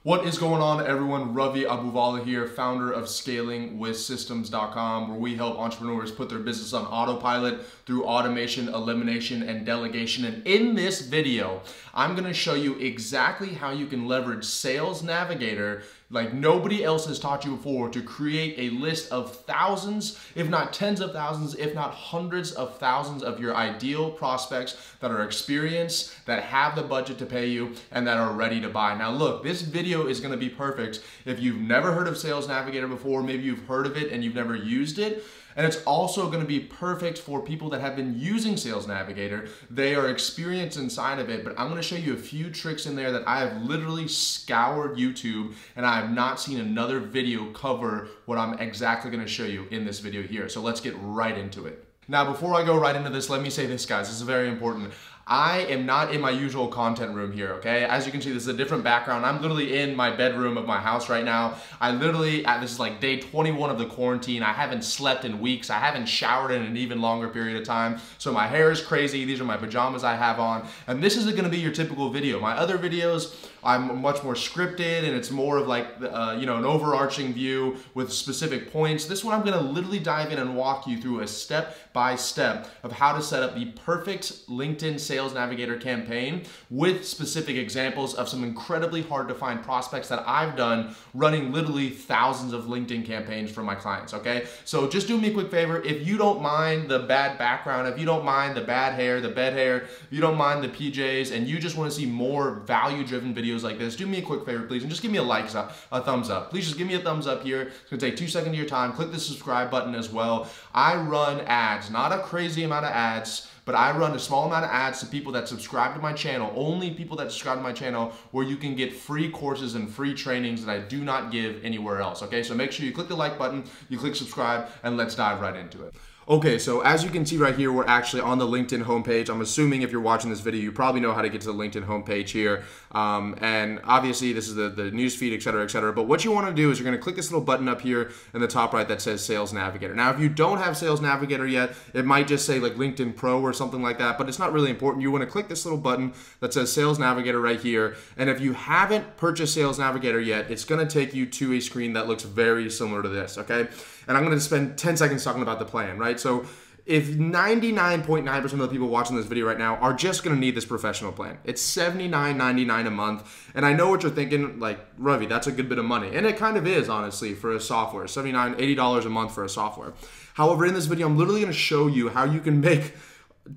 What is going on, everyone? Ravi Abuvala here, founder of ScalingWithSystems.com, where we help entrepreneurs put their business on autopilot through automation, elimination, and delegation. And in this video, I'm going to show you exactly how you can leverage Sales Navigator like nobody else has taught you before to create a list of thousands, if not tens of thousands, if not hundreds of thousands of your ideal prospects that are experienced, that have the budget to pay you, and that are ready to buy. Now look, this video is going to be perfect if you've never heard of Sales Navigator before, maybe you've heard of it and you've never used it. And it's also going to be perfect for people that have been using Sales Navigator. They are experienced inside of it, but I'm going to show you a few tricks in there that I have literally scoured YouTube, and I have not seen another video cover what I'm exactly going to show you in this video here. So let's get right into it. Now, before I go right into this, let me say this, guys. This is very important. I am not in my usual content room here, okay? As you can see, this is a different background. I'm literally in my bedroom of my house right now. This is like day 21 of the quarantine. I haven't slept in weeks. I haven't showered in an even longer period of time. So my hair is crazy. These are my pajamas I have on. And this isn't gonna be your typical video. My other videos, I'm much more scripted, and it's more of like, an overarching view with specific points. This one, I'm gonna literally dive in and walk you through a step-by-step of how to set up the perfect LinkedIn Sales Navigator campaign with specific examples of some incredibly hard to find prospects that I've done running literally thousands of LinkedIn campaigns for my clients, okay? So just do me a quick favor. If you don't mind the bad background, if you don't mind the bad hair, the bed hair, if you don't mind the PJs, and you just wanna see more value-driven videos like this, do me a quick favor, please, and just give me a thumbs up. Please just give me a thumbs up here. It's gonna take 2 seconds of your time. Click the subscribe button as well. I run ads, not a crazy amount of ads, but I run a small amount of ads to people that subscribe to my channel, only people that subscribe to my channel, where you can get free courses and free trainings that I do not give anywhere else, okay? So make sure you click the like button, you click subscribe, and let's dive right into it. Okay, so as you can see right here, we're actually on the LinkedIn homepage. I'm assuming if you're watching this video, you probably know how to get to the LinkedIn homepage here. And obviously this is the news feed, et cetera, but what you wanna do is you're gonna click this little button up here in the top right that says Sales Navigator. Now, if you don't have Sales Navigator yet, it might just say like LinkedIn Pro or something like that, but it's not really important. You wanna click this little button that says Sales Navigator right here. And if you haven't purchased Sales Navigator yet, it's gonna take you to a screen that looks very similar to this, okay? And I'm gonna spend 10 seconds talking about the plan, right? So if 99.9% of the people watching this video right now are just gonna need this professional plan, it's $79.99 a month. And I know what you're thinking, like, Ravi, that's a good bit of money. And it kind of is, honestly, for a software, $79, $80 a month for a software. However, in this video, I'm literally gonna show you how you can make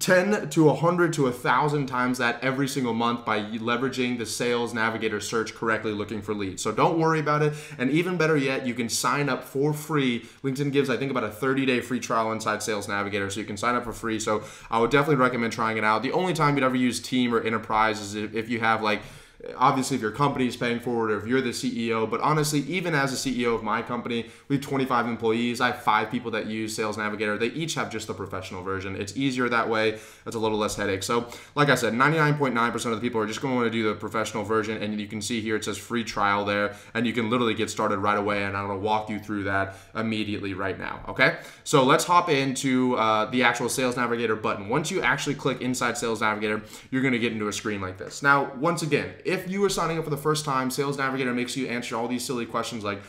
10 to 100 to 1,000 times that every single month by leveraging the Sales Navigator search correctly, looking for leads. So don't worry about it. And even better yet, you can sign up for free. LinkedIn gives, I think, about a 30-day free trial inside Sales Navigator, so you can sign up for free. So I would definitely recommend trying it out. The only time you'd ever use Team or Enterprise is if you have like, obviously if your company is paying for it or if you're the CEO, but honestly, even as a CEO of my company, we have 25 employees. I have 5 people that use Sales Navigator. They each have just the professional version. It's easier that way. It's a little less headache. So like I said, 99.9% of the people are just going to want to do the professional version. And you can see here, it says free trial there, and you can literally get started right away. And I'm going to walk you through that immediately right now. Okay. So let's hop into the actual Sales Navigator button. Once you actually click inside Sales Navigator, you're going to get into a screen like this. Now, once again, if you are signing up for the first time, Sales Navigator makes you answer all these silly questions like,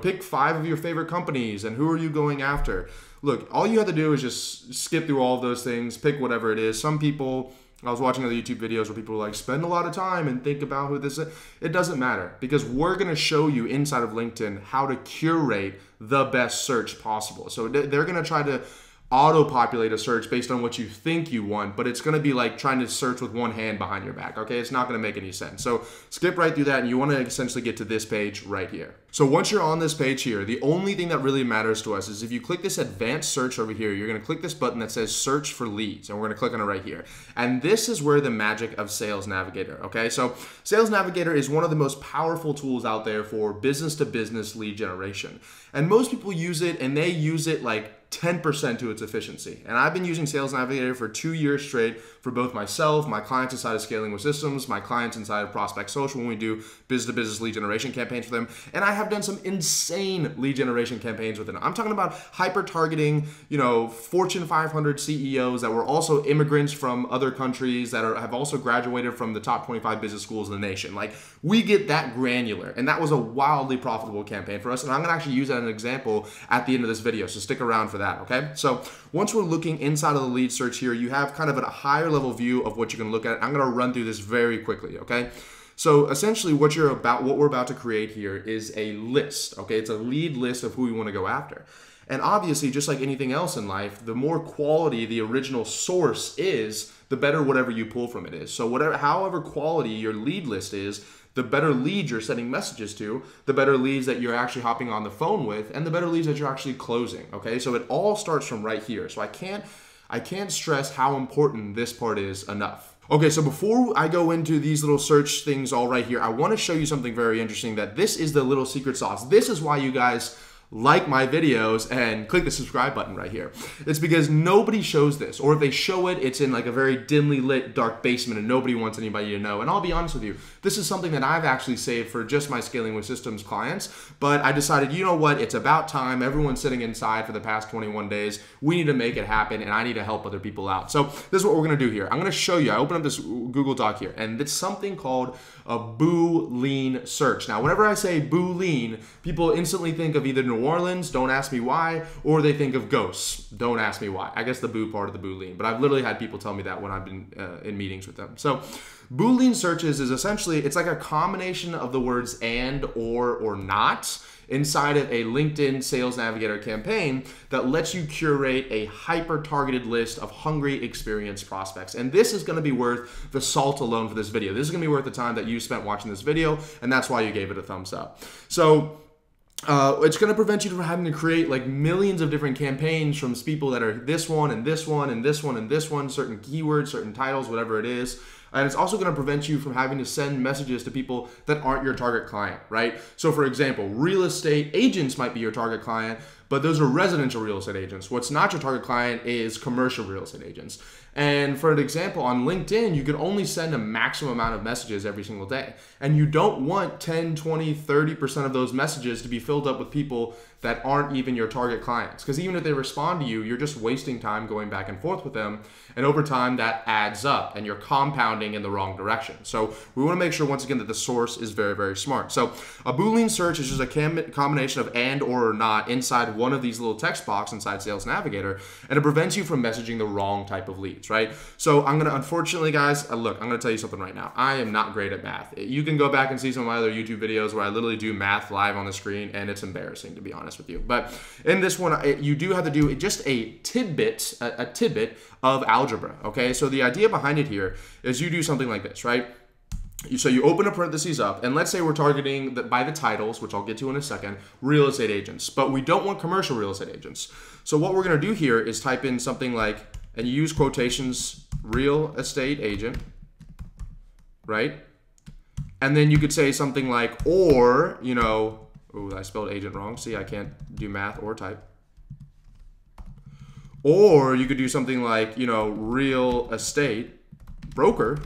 pick 5 of your favorite companies and who are you going after? Look, all you have to do is just skip through all of those things, pick whatever it is. Some people, I was watching other YouTube videos where people are like, spend a lot of time and think about who this is. It doesn't matter, because we're gonna show you inside of LinkedIn how to curate the best search possible. So they're gonna try to auto-populate a search based on what you think you want, but it's going to be like trying to search with one hand behind your back, okay? It's not going to make any sense. So skip right through that, and you want to essentially get to this page right here. So once you're on this page here, the only thing that really matters to us is if you click this advanced search over here, you're going to click this button that says search for leads, and we're going to click on it right here. And this is where the magic of Sales Navigator, okay? So Sales Navigator is one of the most powerful tools out there for business-to-business lead generation. And most people use it, and they use it like 10% to its efficiency. And I've been using Sales Navigator for 2 years straight for both myself, my clients inside of Scaling with Systems, my clients inside of Prospect Social when we do business-to-business lead generation campaigns for them. And I have done some insane lead generation campaigns with it. I'm talking about hyper-targeting, Fortune 500 CEOs that were also immigrants from other countries that have also graduated from the top 25 business schools in the nation. Like, we get that granular. And that was a wildly profitable campaign for us. And I'm going to actually use that as an example at the end of this video. So stick around for that, okay? So once we're looking inside of the lead search here, you have kind of a higher level view of what you're going to look at. I'm going to run through this very quickly, okay? So essentially what we're about to create here is a list, okay? It's a lead list of who we want to go after. And obviously, just like anything else in life, the more quality the original source is, the better whatever you pull from it is. So however quality your lead list is, the better leads you're sending messages to, the better leads that you're actually hopping on the phone with, and the better leads that you're actually closing, okay? So it all starts from right here. So I can't stress how important this part is enough. Okay, so before I go into these little search things all right here, I want to show you something very interesting, that this is the little secret sauce. This is why you guys like my videos and click the subscribe button right here. It's because nobody shows this, or if they show it, it's in like a very dimly lit dark basement and nobody wants anybody to know. And I'll be honest with you, this is something that I've actually saved for just my Scaling with Systems clients, but I decided, you know what, it's about time. Everyone's sitting inside for the past 21 days. We need to make it happen, and I need to help other people out. So this is what we're gonna do here. I'm gonna show you, I open up this Google Doc here, and it's something called a Boolean search. Now, whenever I say Boolean, people instantly think of either New Orleans, don't ask me why, or they think of ghosts, don't ask me why. I guess the boo part of the Boolean, but I've literally had people tell me that when I've been in meetings with them. So Boolean searches is essentially, it's like a combination of the words and, or not inside of a LinkedIn Sales Navigator campaign that lets you curate a hyper-targeted list of hungry, experienced prospects. And this is going to be worth the salt alone for this video. This is going to be worth the time that you spent watching this video, and that's why you gave it a thumbs up. So it's going to prevent you from having to create like millions of different campaigns from people that are this one and this one and this one and this one, certain keywords, certain titles, whatever it is. And it's also going to prevent you from having to send messages to people that aren't your target client, right? So for example, real estate agents might be your target client, but those are residential real estate agents. What's not your target client is commercial real estate agents. And for an example, on LinkedIn, you can only send a maximum amount of messages every single day. And you don't want 10, 20, 30% of those messages to be filled up with people that aren't even your target clients. Because even if they respond to you, you're just wasting time going back and forth with them. And over time, that adds up and you're compounding in the wrong direction. So we want to make sure, once again, that the source is very, very smart. So a Boolean search is just a combination of and, or not inside one of these little text boxes inside Sales Navigator, and it prevents you from messaging the wrong type of leads, right? So I'm going to, unfortunately, guys, look, I'm going to tell you something right now. I am not great at math. You can go back and see some of my other YouTube videos where I literally do math live on the screen, and it's embarrassing, to be honest with you. But in this one, you do have to do just a tidbit of algebra, okay? So the idea behind it here is you do something like this, right? So you open a parentheses up, and let's say we're targeting by the titles, which I'll get to in a second, real estate agents, but we don't want commercial real estate agents. So what we're gonna do here is type in something like, and you use quotations, real estate agent, right? And then you could say something like, or, oh, I spelled agent wrong. See, I can't do math or type. Or you could do something like, real estate broker.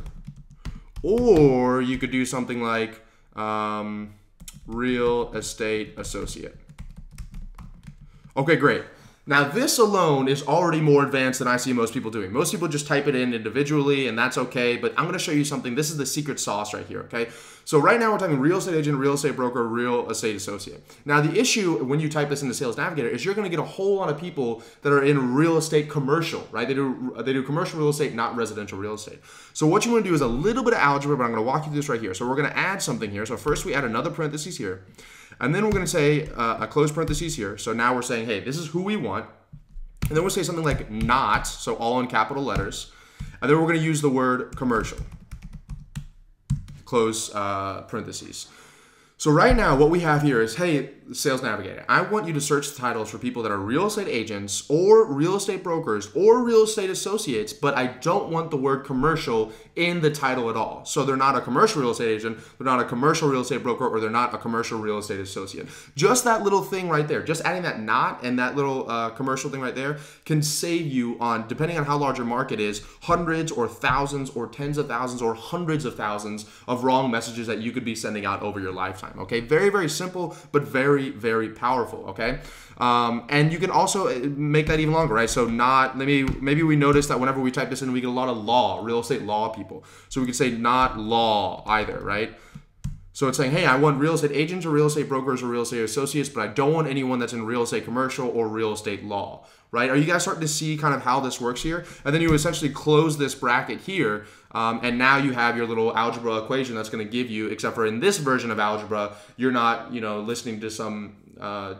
Or you could do something like real estate associate. Okay, great. Now this alone is already more advanced than I see most people doing. Most people just type it in individually, and that's okay, but I'm gonna show you something. This is the secret sauce right here, okay? So right now we're talking real estate agent, real estate broker, real estate associate. Now the issue when you type this into Sales Navigator is you're gonna get a whole lot of people that are in real estate commercial, right? They do commercial real estate, not residential real estate. So what you wanna do is a little bit of algebra, but I'm gonna walk you through this right here. So we're gonna add something here. So first we add another parentheses here. And then we're going to say a close parentheses here. So now we're saying, hey, this is who we want. And then we'll say something like not, so all in capital letters. And then we're going to use the word commercial. Close parentheses. So right now, what we have here is, hey, Sales Navigator, I want you to search the titles for people that are real estate agents or real estate brokers or real estate associates, but I don't want the word commercial in the title at all. So they're not a commercial real estate agent, they're not a commercial real estate broker, or they're not a commercial real estate associate. Just that little thing right there, just adding that not and that little commercial thing right there can save you on, depending on how large your market is, hundreds or thousands or tens of thousands or hundreds of thousands of wrong messages that you could be sending out over your lifetime. Okay, very, very simple, but very, very powerful. Okay, and you can also make that even longer, right? So not, maybe we notice that whenever we type this in, we get a lot of law, real estate law people. So we could say not law either, right? So it's saying, hey, I want real estate agents or real estate brokers or real estate associates, but I don't want anyone that's in real estate commercial or real estate law, right? Are you guys starting to see kind of how this works here? And then you essentially close this bracket here, and now you have your little algebra equation that's going to give you, except for in this version of algebra, you're not, listening to some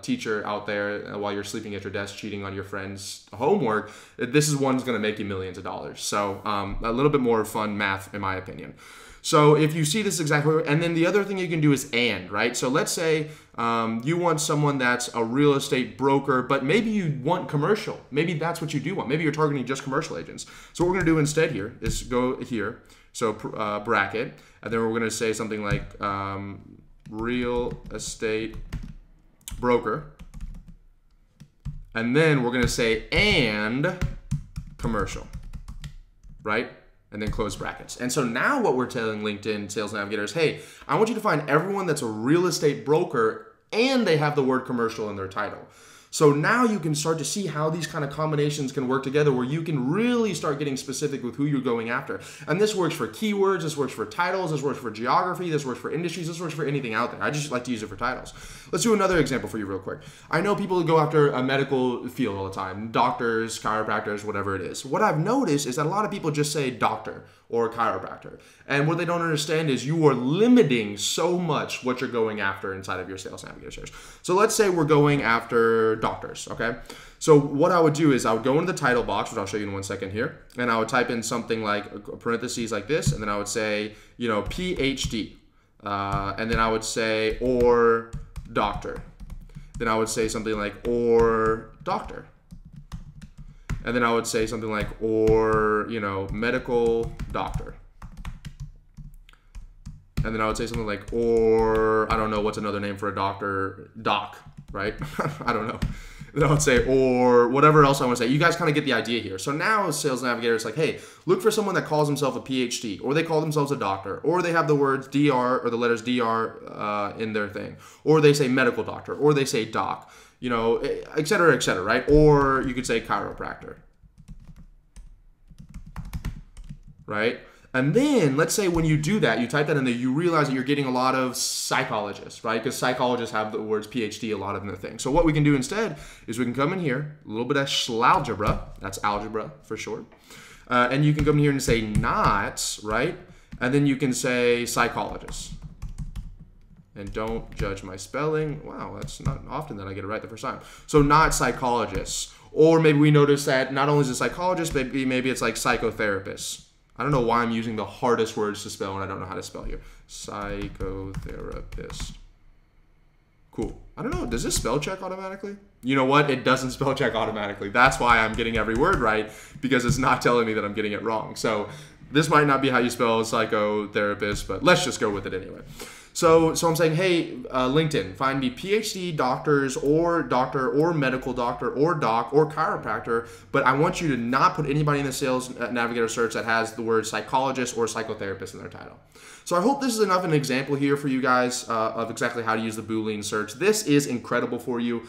teacher out there while you're sleeping at your desk cheating on your friend's homework. This is one's going to make you millions of dollars. So a little bit more fun math, in my opinion. So if you see this exactly, and then the other thing you can do is and, right? So let's say you want someone that's a real estate broker, but maybe you want commercial. Maybe that's what you do want. Maybe you're targeting just commercial agents. So what we're gonna do instead here is go here, so bracket, and then we're gonna say something like real estate broker, and then we're gonna say and commercial, right? And then close brackets. And so now what we're telling LinkedIn Sales Navigator is, hey, I want you to find everyone that's a real estate broker and they have the word commercial in their title. So now you can start to see how these kind of combinations can work together, where you can really start getting specific with who you're going after. And this works for keywords, this works for titles, this works for geography, this works for industries, this works for anything out there. I just like to use it for titles. Let's do another example for you real quick. I know people go after a medical field all the time, doctors, chiropractors, whatever it is. What I've noticed is that a lot of people just say doctor or chiropractor. And what they don't understand is you are limiting so much what you're going after inside of your Sales Navigator search. So let's say we're going after doctors, okay? So what I would do is I would go into the title box, which I'll show you in 1 second here, and I would type in something like parentheses like this, and then I would say, PhD, and then I would say, or doctor. Then I would say something like, or doctor. And then I would say something like, or, medical doctor. And then I would say something like, or, I don't know, what's another name for a doctor? Doc, right? I don't know. Then I would say, or whatever else I want to say. You guys kind of get the idea here. So now Sales Navigator is like, hey, look for someone that calls himself a PhD, or they call themselves a doctor, or they have the words DR or the letters DR in their thing, or they say medical doctor, or they say doc, et cetera, right? Or you could say chiropractor, right? And then let's say when you do that, you type that in there, you realize that you're getting a lot of psychologists, right? Because psychologists have the words PhD a lot in their thing. So what we can do instead is we can come in here, a little bit of schlaugebra, that's algebra for short. And you can come in here and say not, right? And then you can say psychologist. And don't judge my spelling. Wow, that's not often that I get it right the first time. So not psychologists. Or maybe we notice that not only is it psychologist, maybe it's like psychotherapist. I don't know why I'm using the hardest words to spell and I don't know how to spell here. Psychotherapist. Cool. I don't know, does this spell check automatically? You know what? It doesn't spell check automatically. That's why I'm getting every word right, because it's not telling me that I'm getting it wrong. So this might not be how you spell psychotherapist, but let's just go with it anyway. So I'm saying, hey, LinkedIn, find me PhD doctors or doctor or medical doctor or doc or chiropractor, but I want you to not put anybody in the Sales Navigator search that has the word psychologist or psychotherapist in their title. So I hope this is enough of an example here for you guys of exactly how to use the Boolean search. This is incredible for you.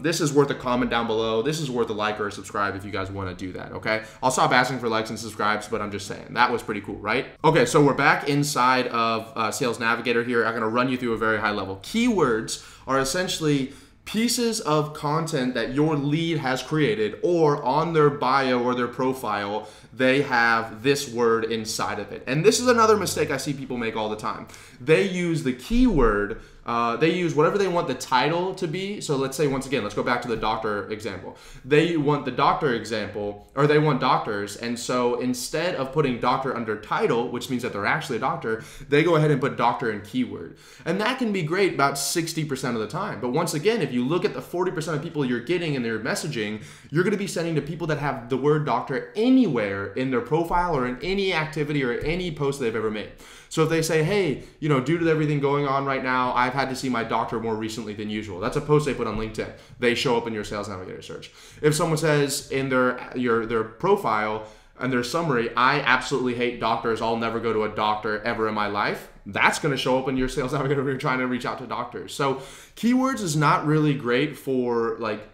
This is worth a comment down below. This is worth a like or a subscribe if you guys want to do that, okay? I'll stop asking for likes and subscribes, but I'm just saying. That was pretty cool, right? Okay, so we're back inside of Sales Navigator here. I'm going to run you through a very high level. Keywords are essentially pieces of content that your lead has created, or on their bio or their profile, they have this word inside of it. And this is another mistake I see people make all the time. They use the keyword they use whatever they want the title to be. So let's say, once again, let's go back to the doctor example. They want the doctor example, or they want doctors. And so instead of putting doctor under title, which means that they're actually a doctor, they go ahead and put doctor in keyword. And that can be great about 60% of the time. But once again, if you look at the 40% of people you're getting in their messaging, you're going to be sending to people that have the word doctor anywhere in their profile or in any activity or any post they've ever made. So if they say, hey, due to everything going on right now, I've had to see my doctor more recently than usual. That's a post they put on LinkedIn. They show up in your Sales Navigator search. If someone says in their profile and their summary, I absolutely hate doctors, I'll never go to a doctor ever in my life, that's going to show up in your Sales Navigator if you're trying to reach out to doctors. So keywords is not really great for like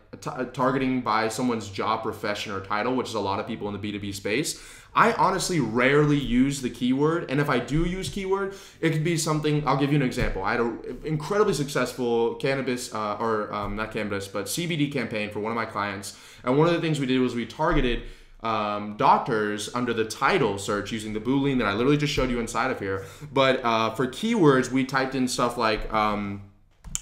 targeting by someone's job, profession, or title, which is a lot of people in the B2B space. I honestly rarely use the keyword, and if I do use keyword, it could be something. I'll give you an example. I had an incredibly successful cannabis, not cannabis, but CBD campaign for one of my clients, and one of the things we did was we targeted doctors under the title search using the Boolean that I literally just showed you inside of here. But for keywords, we typed in stuff like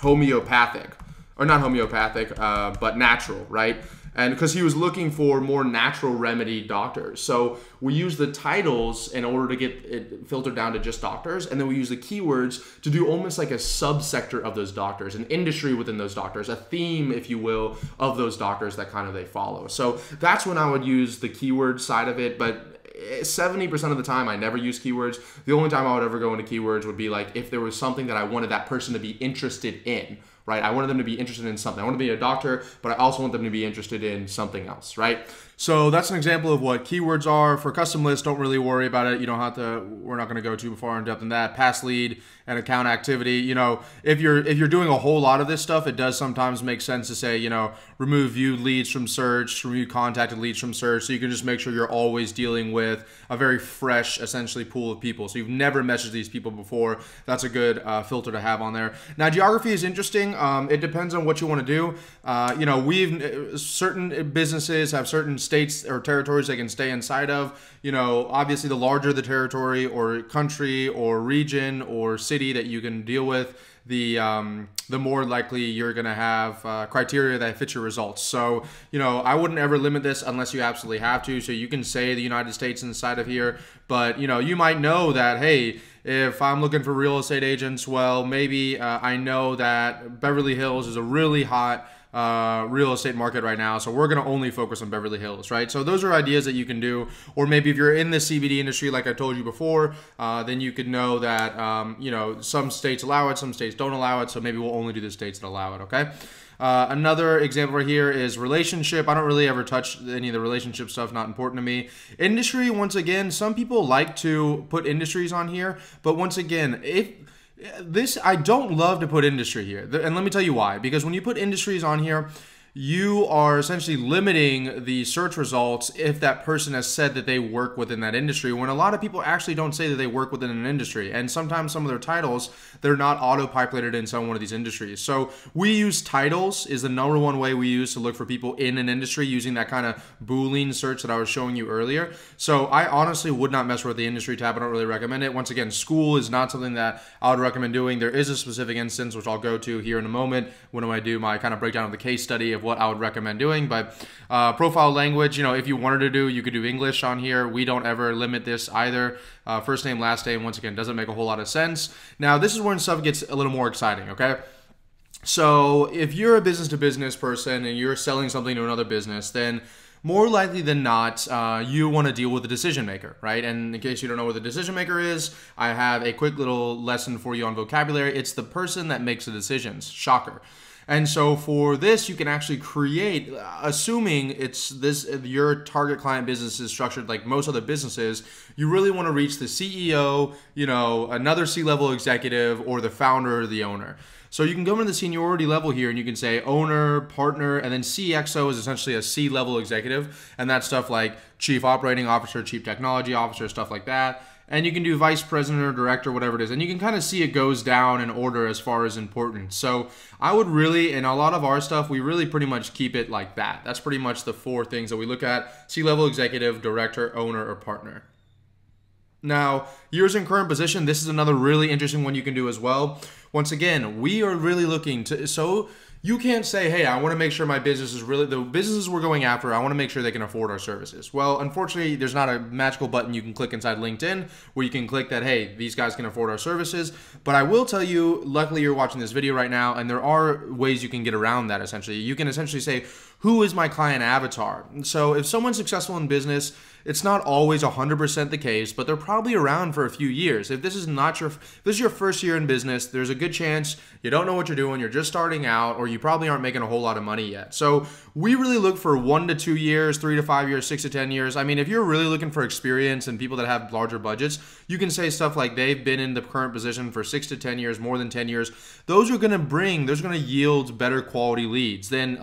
homeopathic, or not homeopathic, but natural, right? And because he was looking for more natural remedy doctors. So we use the titles in order to get it filtered down to just doctors. And then we use the keywords to do almost like a subsector of those doctors, an industry within those doctors, a theme, if you will, of those doctors that kind of they follow. So that's when I would use the keyword side of it. But 70% of the time, I never use keywords. The only time I would ever go into keywords would be like if there was something that I wanted that person to be interested in, right? I wanted them to be interested in something. I want to be a doctor, but I also want them to be interested in something else, right? So that's an example of what keywords are. For custom lists, don't really worry about it. You don't have to, we're not going to go too far in depth in that. Past lead and account activity. If you're doing a whole lot of this stuff, it does sometimes make sense to say, remove viewed leads from search, remove contacted leads from search. So you can just make sure you're always dealing with a very fresh, essentially, pool of people. So you've never messaged these people before. That's a good filter to have on there. Now, geography is interesting. It depends on what you want to do. Certain businesses have certain states or territories they can stay inside of. Obviously the larger the territory or country or region or city that you can deal with, the more likely you're going to have criteria that fit your results. So, I wouldn't ever limit this unless you absolutely have to. So you can say the United States inside of here, but you might know that, hey, if I'm looking for real estate agents, well, maybe I know that Beverly Hills is a really hot real estate market right now, so we're going to only focus on Beverly Hills, right? So those are ideas that you can do. Or maybe if you're in the CBD industry, like I told you before, then you could know that some states allow it, some states don't allow it, so maybe we'll only do the states that allow it, okay? Another example right here is relationship. I don't really ever touch any of the relationship stuff, not important to me. Industry, once again, some people like to put industries on here, but once again, I don't love to put industry here. And let me tell you why. Because when you put industries on here, you are essentially limiting the search results if that person has said that they work within that industry, when a lot of people actually don't say that they work within an industry. And sometimes some of their titles, they're not auto-populated in some one of these industries. So we use titles is the number one way we use to look for people in an industry, using that kind of Boolean search that I was showing you earlier. So I honestly would not mess with the industry tab. I don't really recommend it. Once again, school is not something that I would recommend doing. There is a specific instance, which I'll go to here in a moment when I do my kind of breakdown of the case study of what I would recommend doing. But profile language, if you wanted to do, you could do English on here. We don't ever limit this either. First name, last name, once again, doesn't make a whole lot of sense. Now, this is when stuff gets a little more exciting, okay? So if you're a business-to-business person and you're selling something to another business, then more likely than not, you want to deal with the decision maker, right? And in case you don't know what the decision maker is, I have a quick little lesson for you on vocabulary. It's the person that makes the decisions. Shocker. And so for this, you can actually create, assuming your target client business is structured like most other businesses, you really want to reach the CEO, another C-level executive, or the founder or the owner. So you can go into the seniority level here and you can say owner, partner, and then CXO is essentially a C-level executive. And that's stuff like chief operating officer, chief technology officer, stuff like that. And you can do vice president or director, whatever it is. And you can kind of see it goes down in order as far as importance. So I would really, in a lot of our stuff, we really pretty much keep it like that. That's pretty much the four things that we look at: C-level executive, director, owner, or partner. Now, years in current position, this is another really interesting one you can do as well. once again, we are really looking to, so you can't say, hey, I want to make sure my business is really, the businesses we're going after, I want to make sure they can afford our services. Well, unfortunately, there's not a magical button you can click inside LinkedIn where you can click that, hey, these guys can afford our services. But I will tell you, luckily you're watching this video right now, and there are ways you can get around that essentially. You can essentially say, who is my client avatar? So if someone's successful in business, it's not always 100% the case, but they're probably around for a few years. If this is your first year in business, there's a good chance you don't know what you're doing, you're just starting out, or you probably aren't making a whole lot of money yet. So we really look for 1 to 2 years, 3 to 5 years, 6 to 10 years. I mean, if you're really looking for experience and people that have larger budgets, you can say stuff like they've been in the current position for 6 to 10 years, more than 10 years. Those are going to yield better quality leads than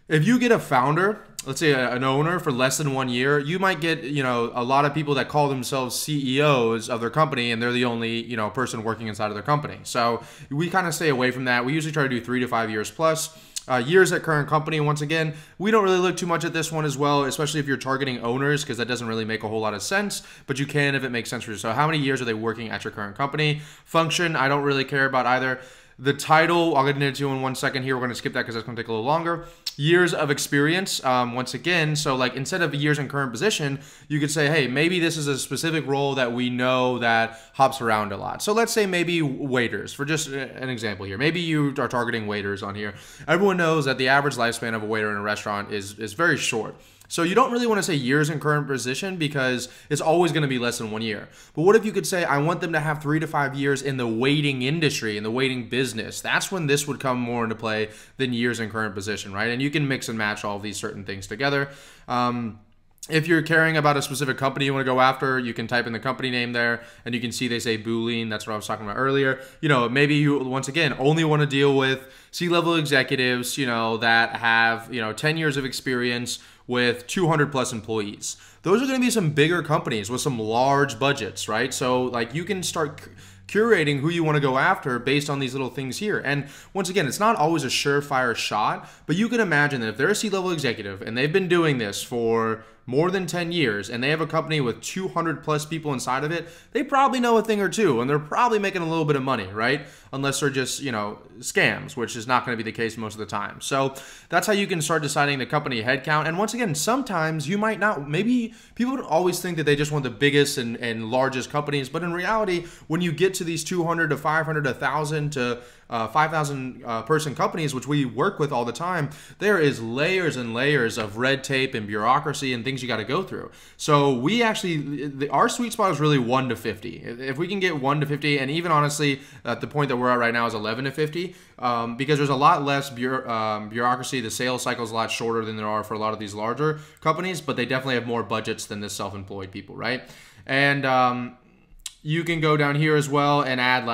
if you get a founder, let's say an owner for less than 1 year, you might get, a lot of people that call themselves CEOs of their company and they're the only, person working inside of their company. So we kind of stay away from that. We usually try to do 3 to 5 years plus. Years at current company, once again, we don't really look too much at this one as well, especially if you're targeting owners, because that doesn't really make a whole lot of sense, but you can if it makes sense for you. So how many years are they working at your current company? Function, I don't really care about either. The title, I'll get into in 1 second here. We're going to skip that because that's going to take a little longer. Years of experience, once again, so like instead of years in current position, you could say, hey, maybe this is a specific role that we know that hops around a lot. So let's say maybe waiters, for just an example here. Maybe you are targeting waiters on here. Everyone knows that the average lifespan of a waiter in a restaurant is very short. So you don't really want to say years in current position because it's always going to be less than 1 year. But what if you could say, I want them to have 3 to 5 years in the waiting industry, in the waiting business? That's when this would come more into play than years in current position, right? And you can mix and match all of these certain things together. If you're caring about a specific company you want to go after, you can type in the company name there and you can see they say Boolean. That's what I was talking about earlier. Maybe you, once again, only want to deal with C-level executives, that have, 10 years of experience with 200 plus employees. Those are going to be some bigger companies with some large budgets, right? So like you can start curating who you want to go after based on these little things here. And once again, it's not always a surefire shot, but you can imagine that if they're a C-level executive and they've been doing this for more than 10 years and they have a company with 200 plus people inside of it, they probably know a thing or two and they're probably making a little bit of money, right? Unless they're just, scams, which is not going to be the case most of the time. So that's how you can start deciding the company headcount. And once again, sometimes you might not, maybe people always think that they just want the biggest and largest companies, but in reality, when you get to these 200 to 500 to 1,000 to 5,000 person companies, which we work with all the time, there is layers and layers of red tape and bureaucracy and things you got to go through. So we actually, our sweet spot is really 1 to 50. If we can get 1 to 50, and even honestly, at the point that we're at right now is 11 to 50, because there's a lot less bureaucracy. The sales cycle is a lot shorter than there are for a lot of these larger companies, but they definitely have more budgets than the self-employed people, right? And you can go down here as well and add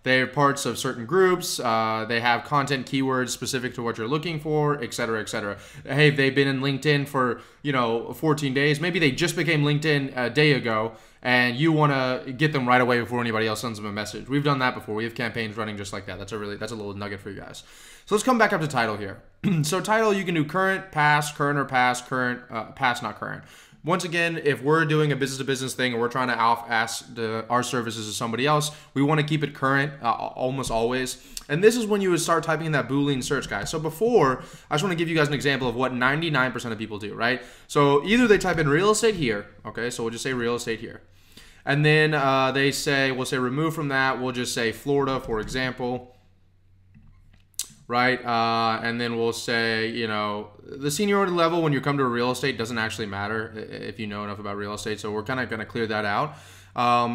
they're parts of certain groups. They have content keywords specific to what you're looking for, et cetera, et cetera. Hey, they've been in LinkedIn for, 14 days. Maybe they just became LinkedIn a day ago and you want to get them right away before anybody else sends them a message. We've done that before. We have campaigns running just like that. That's a little nugget for you guys. So let's come back up to title here. So title, you can do current, past, current or past, current, past, not current. Once again, if we're doing a business-to-business thing and we're trying to ask our services to somebody else, we want to keep it current almost always. And this is when you would start typing in that Boolean search, guys. So before, I just want to give you guys an example of what 99% of people do, right? So either they type in real estate here, okay? So we'll just say real estate here. And then we'll say remove from that. We'll just say Florida, for example. Right? And then we'll say, the seniority level when you come to real estate doesn't actually matter if you know enough about real estate. So we're kind of going to clear that out.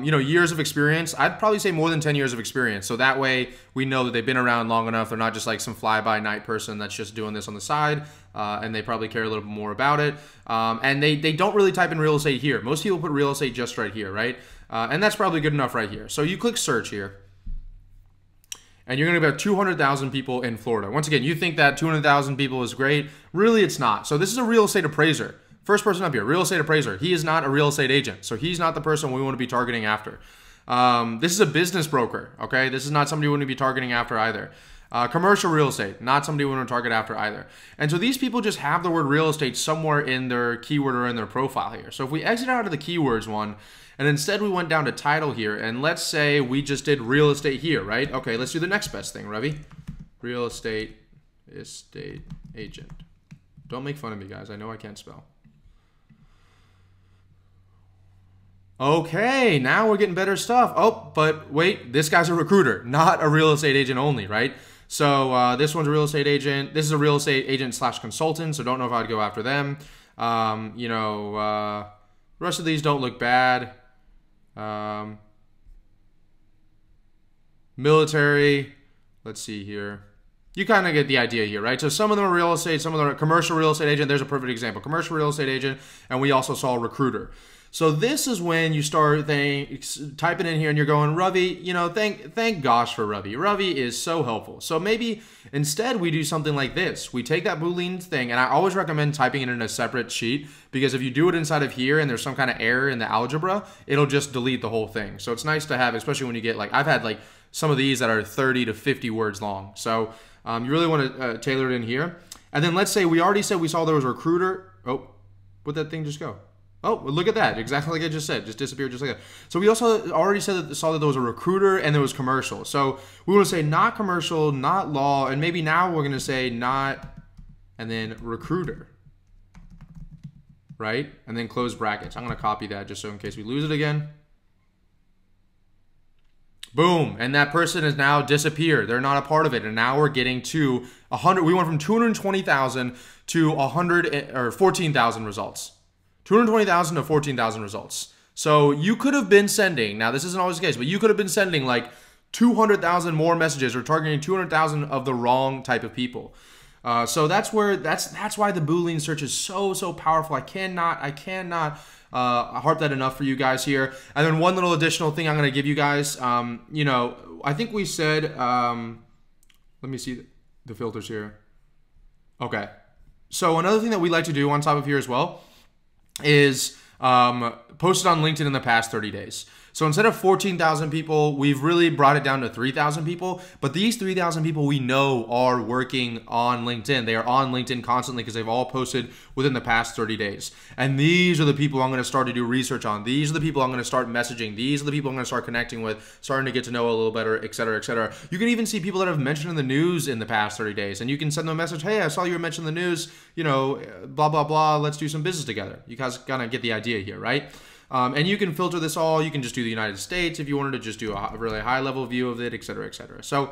Years of experience, I'd probably say more than 10 years of experience. So that way we know that they've been around long enough. They're not just like some fly-by-night person that's just doing this on the side. And they probably care a little bit more about it. And they don't really type in real estate here. Most people put real estate just right here, right? And that's probably good enough right here. So you click search here. And you're going to have 200,000 people in Florida. Once again, you think that 200,000 people is great. Really, it's not. So this is a real estate appraiser. First person up here, real estate appraiser. He is not a real estate agent. So he's not the person we want to be targeting after. This is a business broker, okay? This is not somebody we want to be targeting after either. Commercial real estate, not somebody we want to target after either. And so these people just have the word real estate somewhere in their keyword or in their profile here. So if we exit out of the keywords one, and instead we went down to title here, and let's say we just did real estate here, right? Okay, let's do the next best thing, Ravi. Real estate agent. Don't make fun of me, guys. I know I can't spell. Okay, now we're getting better stuff. Oh, but wait, this guy's a recruiter, not a real estate agent only, right? So this one's a real estate agent. This is a real estate agent / consultant, so don't know if I'd go after them. The rest of these don't look bad. Military, let's see here. You kind of get the idea here, right? So some of them are real estate, some of them are commercial real estate agent. There's a perfect example. Commercial real estate agent, and we also saw recruiter. So this is when you start typing in here and you're going, Ravi, thank gosh for Ravi. Ravi is so helpful. So maybe instead we do something like this. We take that Boolean thing, and I always recommend typing it in a separate sheet, because if you do it inside of here and there's some kind of error in the algebra, it'll just delete the whole thing. So it's nice to have, especially when you get I've had some of these that are 30 to 50 words long. So you really want to tailor it in here. And then let's say we already said we saw there was a recruiter. Oh, where'd that thing just go? Oh, look at that. Exactly like I just said. Just disappeared just like that. So we also already saw that there was a recruiter and there was commercial. So we want to say not commercial, not law, and maybe now we're going to say not, and then recruiter. Right? And then close brackets. I'm going to copy that just so in case we lose it again. Boom. And that person has now disappeared. They're not a part of it. And now we're getting to 100. We went from 220,000 to 14,000 results. 220,000 to 14,000 results. So you could have been sending, now this isn't always the case, but you could have been sending 200,000 more messages or targeting 200,000 of the wrong type of people. So that's why the Boolean search is so powerful. I cannot harp that enough for you guys here. And then one little additional thing I'm going to give you guys, I think we said, let me see the filters here. Okay. So another thing that we like to do on top of here as well is posted on LinkedIn in the past 30 days. So instead of 14,000 people, we've really brought it down to 3,000 people. But these 3,000 people we know are working on LinkedIn. They are on LinkedIn constantly because they've all posted within the past 30 days. And these are the people I'm going to start to do research on. These are the people I'm going to start messaging. These are the people I'm going to start connecting with, starting to get to know a little better, et cetera, et cetera. You can even see people that have mentioned in the news in the past 30 days. And you can send them a message, hey, I saw you were mentioned in the news, blah, blah, blah. Let's do some business together. You guys kind of get the idea here, right? And you can filter this all. You can just do the United States if you wanted to just do a really high level view of it, et cetera, et cetera. So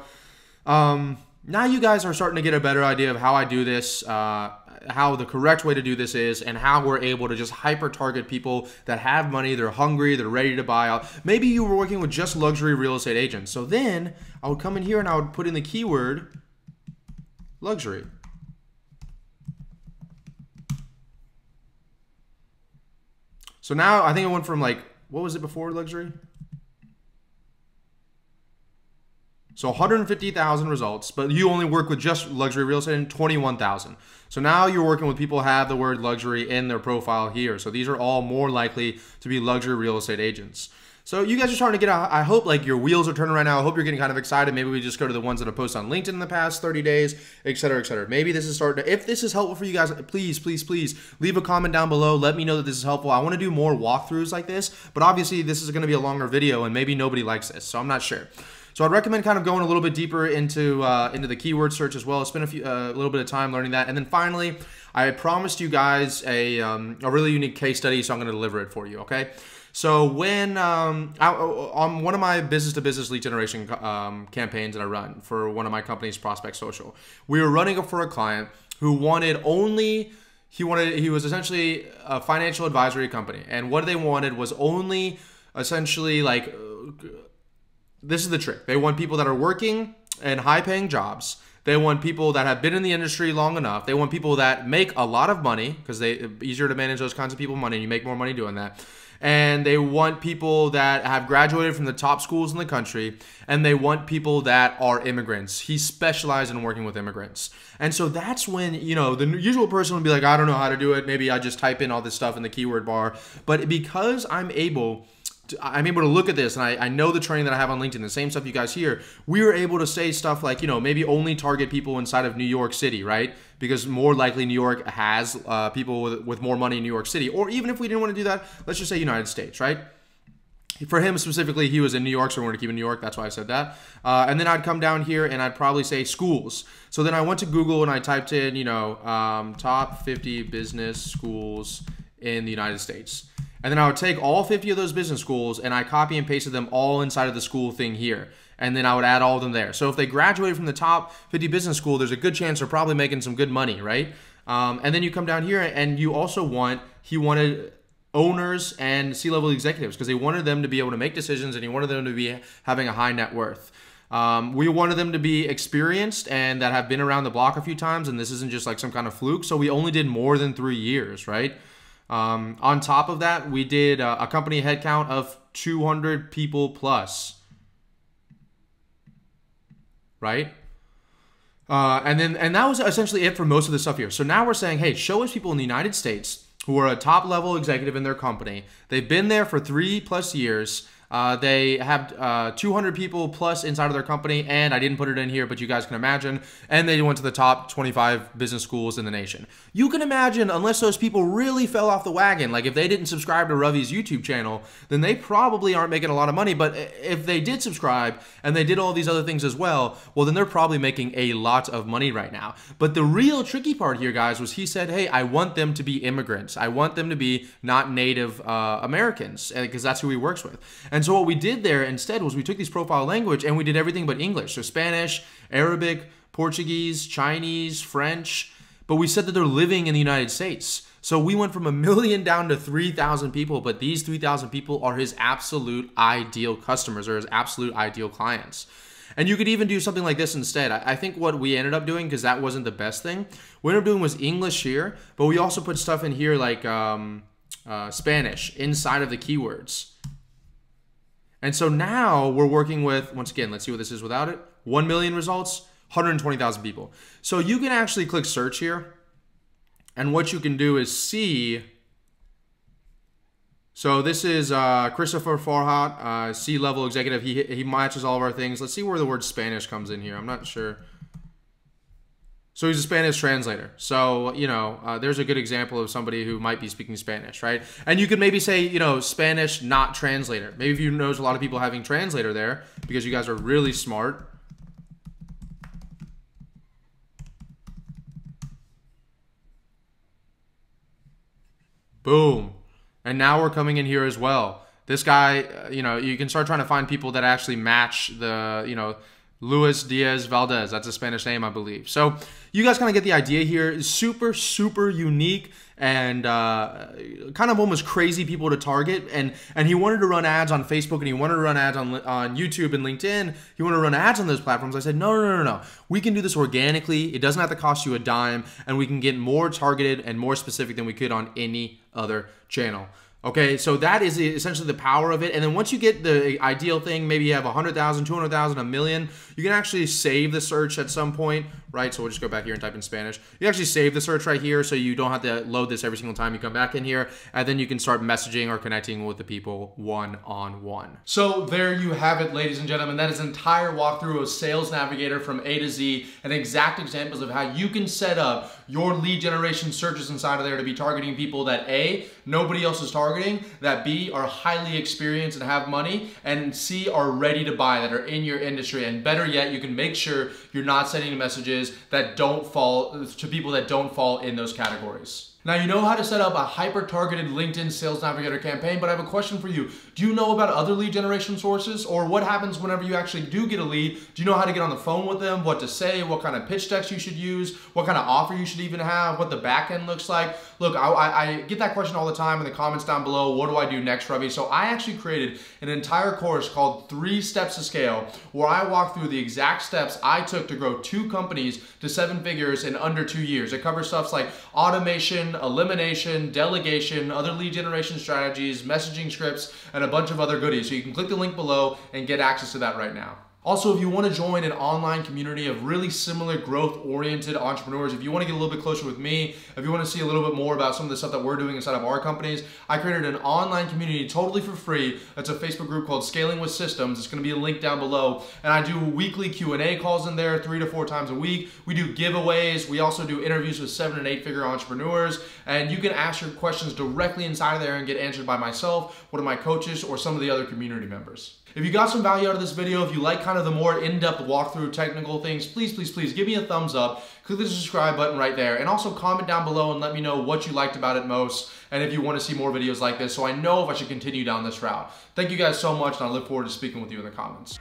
now you guys are starting to get a better idea of how I do this, how the correct way to do this is, and how we're able to just hyper target people that have money, they're hungry, they're ready to buy out. Maybe you were working with just luxury real estate agents. So then I would come in here and I would put in the keyword luxury. So now I think it went from what was it before luxury? So 150,000 results, but you only work with just luxury real estate and 21,000. So now you're working with people who have the word luxury in their profile here. So these are all more likely to be luxury real estate agents. So you guys are starting to get, I hope your wheels are turning right now. I hope you're getting kind of excited. Maybe we just go to the ones that have posted on LinkedIn in the past 30 days, et cetera, et cetera. Maybe this is starting to, if this is helpful for you guys, please leave a comment down below. Let me know that this is helpful. I want to do more walkthroughs like this, but obviously this is going to be a longer video and maybe nobody likes this. So I'm not sure. So I'd recommend kind of going a little bit deeper into the keyword search as well. Spend a little bit of time learning that. And then finally, I promised you guys a really unique case study, so I'm going to deliver it for you, okay? So when on one of my business-to-business lead generation campaigns that I run for one of my companies, Prospect Social, we were running for a client who wanted only, he was essentially a financial advisory company, and what they wanted was only essentially this is the trick. They want people that are working in high-paying jobs. They want people that have been in the industry long enough. They want people that make a lot of money because it's easier to manage those kinds of people money, and you make more money doing that. And they want people that have graduated from the top schools in the country, and they want people that are immigrants. He specialized in working with immigrants. And so that's when, the usual person would be like, I don't know how to do it. Maybe I just type in all this stuff in the keyword bar. But because I'm able I'm able to look at this, and I know the training that I have on LinkedIn, the same stuff you guys hear. We were able to say stuff like, maybe only target people inside of New York City, right? Because more likely New York has people with more money in New York City. Or even if we didn't want to do that, let's just say United States, right? For him specifically, he was in New York, so we wanted to keep in New York. That's why I said that. And then I'd come down here and I'd probably say schools. So then I went to Google and I typed in, top 50 business schools in the United States. And then I would take all 50 of those business schools and I copy and pasted them all inside of the school thing here. And then I would add all of them there. So if they graduated from the top 50 business school, there's a good chance they're probably making some good money, right? And then you come down here and you also he wanted owners and C-level executives because he wanted them to be able to make decisions and he wanted them to be having a high net worth. We wanted them to be experienced and that have been around the block a few times, and this isn't just like some kind of fluke. So we only did more than 3 years, right? On top of that, we did a company headcount of 200 people plus, right? And that was essentially it for most of the stuff here. So now we're saying, hey, show us people in the United States who are a top level executive in their company. They've been there for 3+ years. They have 200 people plus inside of their company, and I didn't put it in here, but you guys can imagine, and they went to the top 25 business schools in the nation. You can imagine, unless those people really fell off the wagon, like if they didn't subscribe to Ravi's YouTube channel, then they probably aren't making a lot of money, but if they did subscribe and they did all these other things as well, well, then they're probably making a lot of money right now. But the real tricky part here, guys, was he said, hey, I want them to be immigrants. I want them to be not Native Americans, because that's who he works with. And so what we did there instead was we took these profile language and we did everything but English. So Spanish, Arabic, Portuguese, Chinese, French, but we said that they're living in the United States. So we went from 1 million down to 3,000 people, but these 3,000 people are his absolute ideal customers or his absolute ideal clients. And you could even do something like this instead. I think what we ended up doing, because that wasn't the best thing, what we ended up doing was English here, but we also put stuff in here like Spanish inside of the keywords. And so now we're working with, once again, let's see what this is without it. 1 million results, 120,000 people. So you can actually click search here. And what you can do is see. So this is Christopher Farhat, C-level executive. He matches all of our things. Let's see where the word Spanish comes in here. I'm not sure. So he's a Spanish translator. So, there's a good example of somebody who might be speaking Spanish, right? And you could maybe say, Spanish, not translator. Maybe if you notice a lot of people having translator there because you guys are really smart. Boom. And now we're coming in here as well. This guy, you can start trying to find people that actually match the, Luis Diaz Valdez. That's a Spanish name, I believe. So you guys kind of get the idea here. It's super, super unique and kind of almost crazy people to target. And he wanted to run ads on Facebook and he wanted to run ads on YouTube and LinkedIn. He wanted to run ads on those platforms. I said, no. We can do this organically. It doesn't have to cost you a dime, and we can get more targeted and more specific than we could on any other channel. Okay, so that is essentially the power of it. And then once you get the ideal thing, maybe you have 100,000, 200,000, 1 million, you can actually save the search at some point, right? So we'll just go back here and type in Spanish. You actually save the search right here so you don't have to load this every single time you come back in here. And then you can start messaging or connecting with the people one-on-one. So there you have it, ladies and gentlemen. That is an entire walkthrough of Sales Navigator from A to Z and exact examples of how you can set up your lead generation searches inside of there to be targeting people that A, nobody else is targeting, that B, are highly experienced and have money, and C, are ready to buy, that are in your industry. And better yet, you can make sure you're not sending messages that don't fall to people that don't fall in those categories. Now, you know how to set up a hyper-targeted LinkedIn Sales Navigator campaign, but I have a question for you. Do you know about other lead generation sources? Or what happens whenever you actually do get a lead? Do you know how to get on the phone with them, what to say, what kind of pitch decks you should use, what kind of offer you should even have, what the back end looks like? Look, I get that question all the time in the comments down below. What do I do next, Ravi? So I actually created an entire course called 3 Steps to Scale, where I walk through the exact steps I took to grow 2 companies to 7 figures in under 2 years. It covers stuff like automation, elimination, delegation, other lead generation strategies, messaging scripts, and a bunch of other goodies. So you can click the link below and get access to that right now. Also, if you want to join an online community of really similar growth-oriented entrepreneurs, if you want to get a little bit closer with me, if you want to see a little bit more about some of the stuff that we're doing inside of our companies, I created an online community totally for free. It's a Facebook group called Scaling with Systems. It's going to be a link down below. And I do weekly Q&A calls in there 3 to 4 times a week. We do giveaways. We also do interviews with 7- and 8-figure entrepreneurs. And you can ask your questions directly inside of there and get answered by myself, one of my coaches, or some of the other community members. If you got some value out of this video, if you like kind of the more in-depth walkthrough technical things, please give me a thumbs up, click the subscribe button right there, and also comment down below and let me know what you liked about it most, and if you want to see more videos like this so I know if I should continue down this route. Thank you guys so much, and I look forward to speaking with you in the comments.